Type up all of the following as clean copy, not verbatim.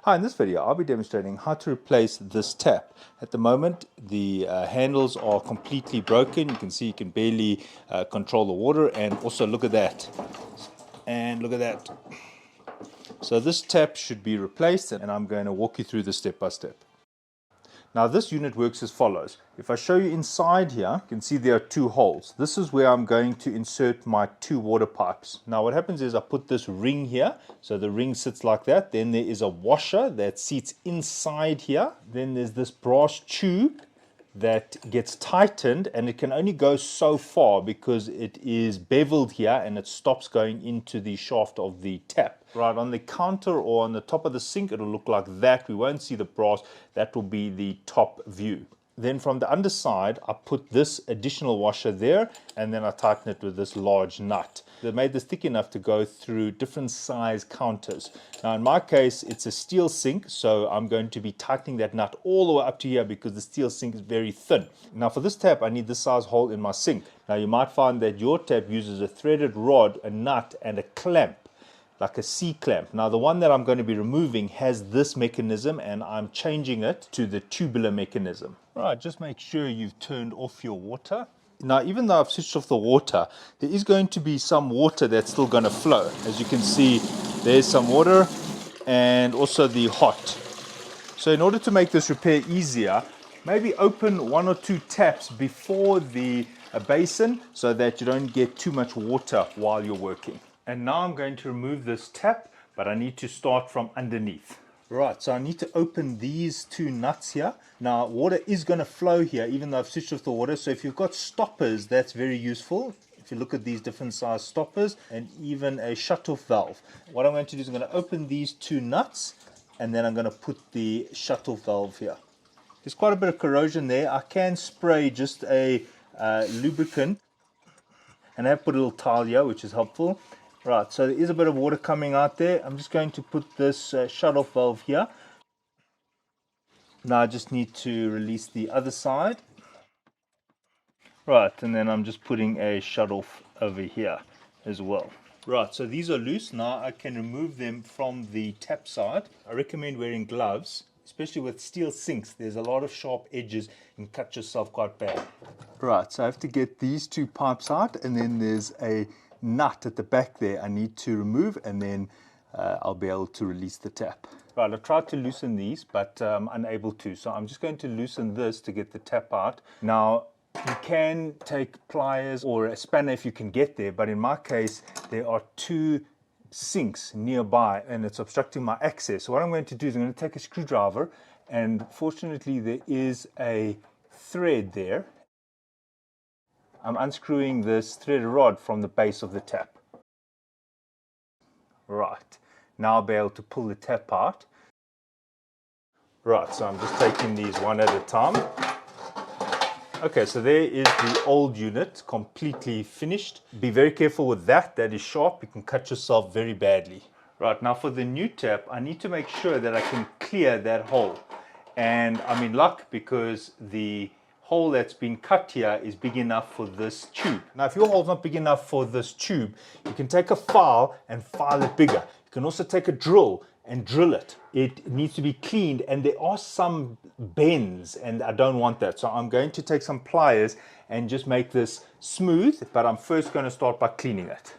Hi, in this video I'll be demonstrating how to replace this tap. At the moment the handles are completely broken. You can see you can barely control the water, and also look at that. And look at that. So this tap should be replaced, and I'm going to walk you through this step by step. Now this unit works as follows. If I show you inside here, you can see there are two holes. This is where I'm going to insert my two water pipes. Now what happens is I put this ring here, so the ring sits like that. Then there is a washer that seats inside here. Then there's this brass tube that gets tightened, and it can only go so far because it is beveled here and it stops going into the shaft of the tap. Right on the counter or on the top of the sink, it'll look like that. We won't see the brass. That will be the top view. Then from the underside, I put this additional washer there, and then I tighten it with this large nut. They made this thick enough to go through different size counters. Now in my case, it's a steel sink, so I'm going to be tightening that nut all the way up to here because the steel sink is very thin. Now for this tap, I need this size hole in my sink. Now you might find that your tap uses a threaded rod, a nut, and a clamp, like a C-clamp. Now the one that I'm going to be removing has this mechanism, and I'm changing it to the tubular mechanism. Right, just make sure you've turned off your water. Now even though I've switched off the water, there is going to be some water that's still going to flow. As you can see, there's some water and also the hot. So in order to make this repair easier, maybe open one or two taps before the basin so that you don't get too much water while you're working. And now I'm going to remove this tap, but I need to start from underneath. Right, so I need to open these two nuts here. Now water is going to flow here even though I've switched off the water, so if you've got stoppers, that's very useful. If you look at these different size stoppers and even a shut-off valve. What I'm going to do is I'm going to open these two nuts, and then I'm going to put the shut-off valve here. There's quite a bit of corrosion there. I can spray just a lubricant, and I have put a little tile here, which is helpful. Right, so there is a bit of water coming out there. I'm just going to put this shut-off valve here. Now I just need to release the other side. Right, and then I'm just putting a shut-off over here as well. Right, so these are loose. Now I can remove them from the tap side. I recommend wearing gloves, especially with steel sinks. There's a lot of sharp edges and cut yourself quite bad. Right, so I have to get these two pipes out, and then there's a nut at the back there I need to remove, and then I'll be able to release the tap. Right, I tried to loosen these, but I'm unable to. So I'm just going to loosen this to get the tap out. Now, you can take pliers or a spanner if you can get there, but in my case, there are two sinks nearby and it's obstructing my access. So what I'm going to do is I'm going to take a screwdriver, and fortunately there is a thread there. I'm unscrewing this threaded rod from the base of the tap. Right, now I'll be able to pull the tap out. Right, so I'm just taking these one at a time. Okay, so there is the old unit, completely finished. Be very careful with that, that is sharp, you can cut yourself very badly. Right, now for the new tap, I need to make sure that I can clear that hole. And I'm in luck because the hole that's been cut here is big enough for this tube. Now if your hole's not big enough for this tube, you can take a file and file it bigger. You can also take a drill and drill it. It needs to be cleaned, and there are some bends, and I don't want that. So I'm going to take some pliers and just make this smooth, but I'm first going to start by cleaning it.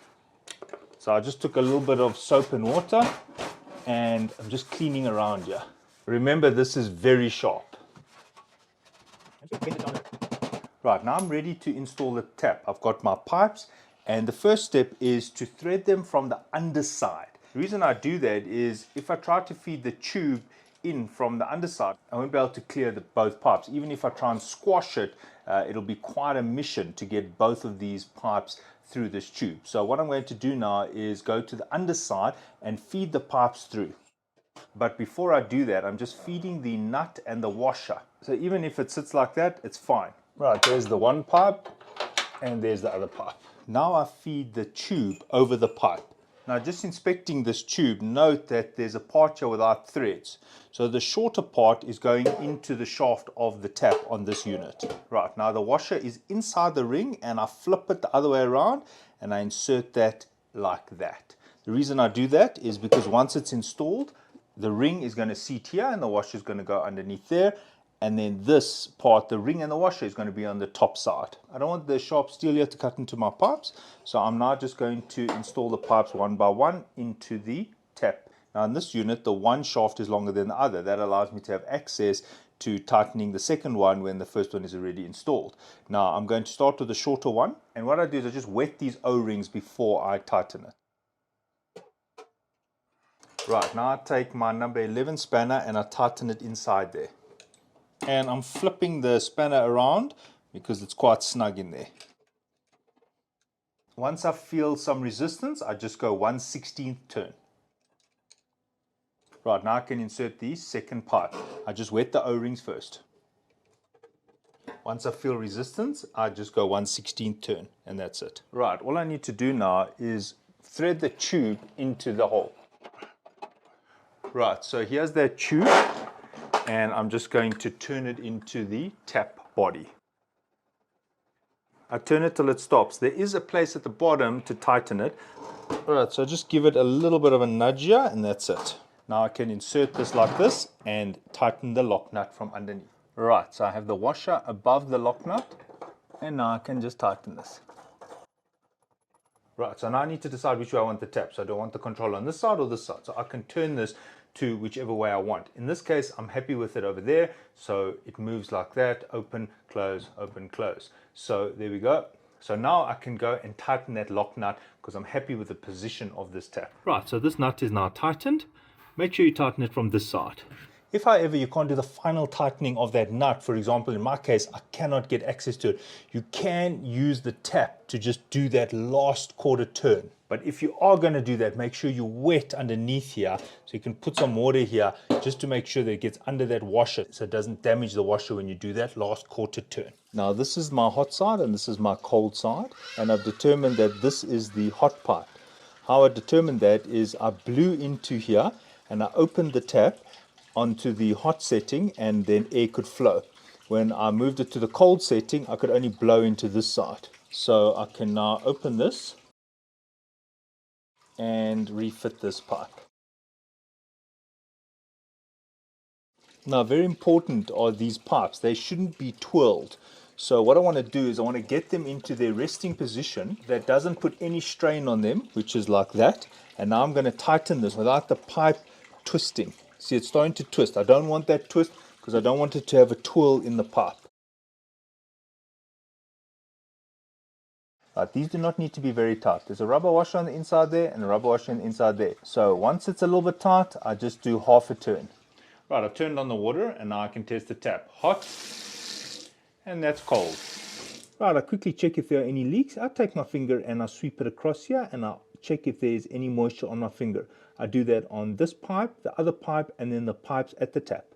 So I just took a little bit of soap and water, and I'm just cleaning around here. Remember, this is very sharp. Right, now I'm ready to install the tap. I've got my pipes, and the first step is to thread them from the underside. The reason I do that is if I try to feed the tube in from the underside, I won't be able to clear both pipes. Even if I try and squash it, it'll be quite a mission to get both of these pipes through this tube. So what I'm going to do now is go to the underside and feed the pipes through. But before I do that, I'm just feeding the nut and the washer. So even if it sits like that, it's fine. Right, there's the one pipe and there's the other pipe. Now I feed the tube over the pipe. Now just inspecting this tube, note that there's a part here without threads. So the shorter part is going into the shaft of the tap on this unit. Right, now the washer is inside the ring, and I flip it the other way around and I insert that like that. The reason I do that is because once it's installed, the ring is going to seat here and the washer is going to go underneath there. And then this part, the ring and the washer, is going to be on the top side. I don't want the sharp steel here to cut into my pipes, so I'm now just going to install the pipes one by one into the tap. Now in this unit, the one shaft is longer than the other. That allows me to have access to tightening the second one when the first one is already installed. Now I'm going to start with the shorter one, and what I do is I just wet these O-rings before I tighten it. Right, now I take my number 11 spanner and I tighten it inside there. And I'm flipping the spanner around because it's quite snug in there. Once I feel some resistance, I just go 1/16th turn. Right, now I can insert the second pipe. I just wet the O-rings first. Once I feel resistance, I just go 1/16th turn, and that's it. Right, all I need to do now is thread the tube into the hole. Right, so here's that tube, and I'm just going to turn it into the tap body. I turn it till it stops. There is a place at the bottom to tighten it. Alright, so just give it a little bit of a nudge here, and that's it. Now I can insert this like this and tighten the lock nut from underneath. Right, so I have the washer above the lock nut, and now I can just tighten this. Right, so now I need to decide which way I want the tap. So do I want the control on this side or this side? So I can turn this to whichever way I want. In this case, I'm happy with it over there. So it moves like that, open, close, open, close. So there we go. So now I can go and tighten that lock nut because I'm happy with the position of this tap. Right, so this nut is now tightened. Make sure you tighten it from this side. If, however, you can't do the final tightening of that nut, for example, in my case, I cannot get access to it, you can use the tap to just do that last quarter turn. But if you are going to do that, make sure you wet underneath here. So you can put some water here just to make sure that it gets under that washer so it doesn't damage the washer when you do that last quarter turn. Now this is my hot side and this is my cold side. And I've determined that this is the hot pipe. How I determined that is I blew into here and I opened the tap onto the hot setting and then air could flow. When I moved it to the cold setting, I could only blow into this side. So I can now open this and refit this pipe. Now very important are these pipes. They shouldn't be twirled. So what I want to do is I want to get them into their resting position that doesn't put any strain on them, which is like that. And now I'm going to tighten this without the pipe twisting. See, it's starting to twist. I don't want that twist because I don't want it to have a twirl in the pipe. Right, these do not need to be very tight. There's a rubber washer on the inside there and a rubber washer on the inside there. So once it's a little bit tight, I just do half a turn. Right, I've turned on the water and now I can test the tap. Hot, and that's cold. Right, I quickly check if there are any leaks. I take my finger and I sweep it across here and I check if there's any moisture on my finger. I do that on this pipe, the other pipe, and then the pipes at the tap.